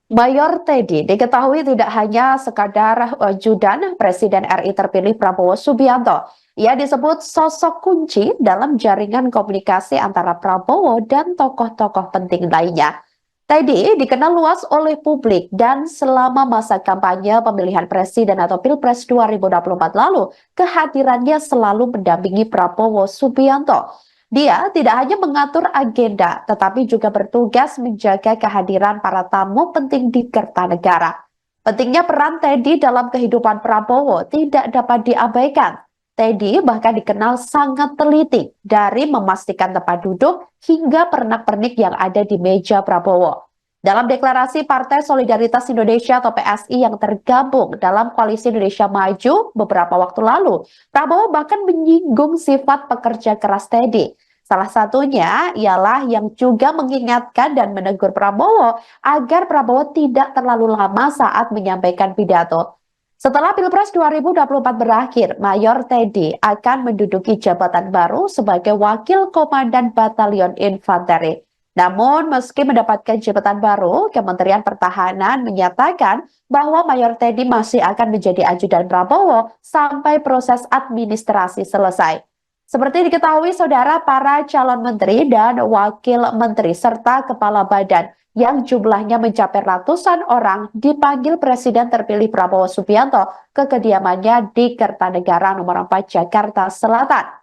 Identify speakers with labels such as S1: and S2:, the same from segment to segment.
S1: Mayor Teddy diketahui tidak hanya sekadar ajudan Presiden RI terpilih Prabowo Subianto. Ia disebut sosok kunci dalam jaringan komunikasi antara Prabowo dan tokoh-tokoh penting lainnya. Teddy dikenal luas oleh publik dan selama masa kampanye pemilihan presiden atau Pilpres 2024 lalu, kehadirannya selalu mendampingi Prabowo Subianto. Dia tidak hanya mengatur agenda, tetapi juga bertugas menjaga kehadiran para tamu penting di Kertanegara. Pentingnya peran Teddy dalam kehidupan Prabowo tidak dapat diabaikan. Teddy bahkan dikenal sangat teliti dari memastikan tempat duduk hingga pernak-pernik yang ada di meja Prabowo. Dalam deklarasi Partai Solidaritas Indonesia atau PSI yang tergabung dalam Koalisi Indonesia Maju beberapa waktu lalu, Prabowo bahkan menyinggung sifat pekerja keras Teddy. Salah satunya ialah yang juga mengingatkan dan menegur Prabowo agar Prabowo tidak terlalu lama saat menyampaikan pidato. Setelah Pilpres 2024 berakhir, Mayor Teddy akan menduduki jabatan baru sebagai Wakil Komandan Batalion Infanteri. Namun, meski mendapatkan jabatan baru, Kementerian Pertahanan menyatakan bahwa Mayor Teddy masih akan menjadi ajudan Prabowo sampai proses administrasi selesai. Seperti diketahui saudara, para calon menteri dan wakil menteri serta kepala badan yang jumlahnya mencapai ratusan orang dipanggil Presiden terpilih Prabowo Subianto ke kediamannya di Kertanegara nomor 4 Jakarta Selatan.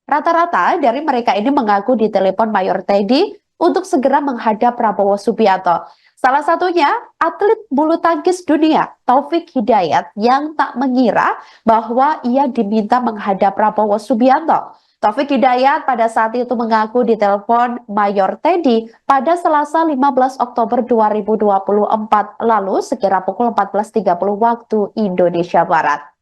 S1: Rata-rata dari mereka ini mengaku ditelepon Mayor Teddy untuk segera menghadap Prabowo Subianto. Salah satunya atlet bulu tangkis dunia Taufik Hidayat yang tak mengira bahwa ia diminta menghadap Prabowo Subianto. Taufik Hidayat pada saat itu mengaku ditelepon Mayor Teddy pada Selasa 15 Oktober 2024 lalu sekira pukul 14.30 waktu Indonesia Barat.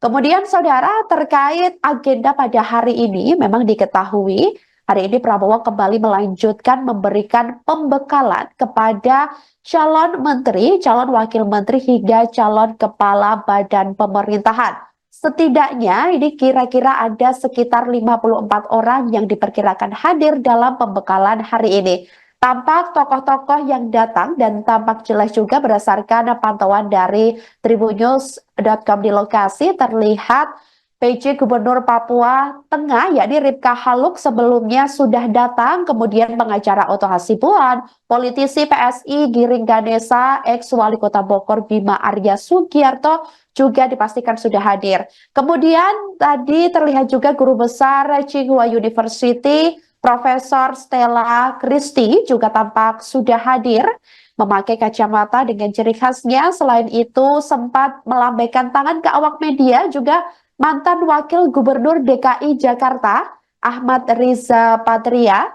S1: Kemudian saudara, terkait agenda pada hari ini memang diketahui hari ini Prabowo kembali melanjutkan memberikan pembekalan kepada calon menteri, calon wakil menteri hingga calon kepala badan pemerintahan. Setidaknya ini kira-kira ada sekitar 54 orang yang diperkirakan hadir dalam pembekalan hari ini. Tampak tokoh-tokoh yang datang dan tampak jelas juga berdasarkan pantauan dari tribunnews.com di lokasi terlihat PJ Gubernur Papua Tengah yakni Ripka Haluk sebelumnya sudah datang, kemudian pengacara Oto Hasibuan, politisi PSI Giring Ganesa, ex-wali kota Bogor Bima Arya Sugiarto juga dipastikan sudah hadir. Kemudian tadi terlihat juga guru besar Tsinghua University Profesor Stella Christie juga tampak sudah hadir memakai kacamata dengan ciri khasnya. Selain itu sempat melambaikan tangan ke awak media juga mantan Wakil Gubernur DKI Jakarta Ahmad Riza Patria.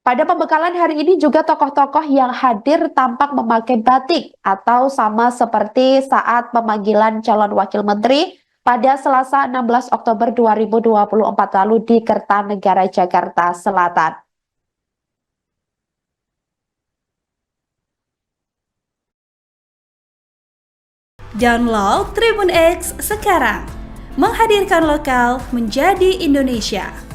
S1: Pada pembekalan hari ini juga tokoh-tokoh yang hadir tampak memakai batik atau sama seperti saat pemanggilan calon wakil menteri pada Selasa 16 Oktober 2024 lalu di Kertanegara, Jakarta Selatan.
S2: Download Tribun X sekarang, menghadirkan lokal menjadi Indonesia.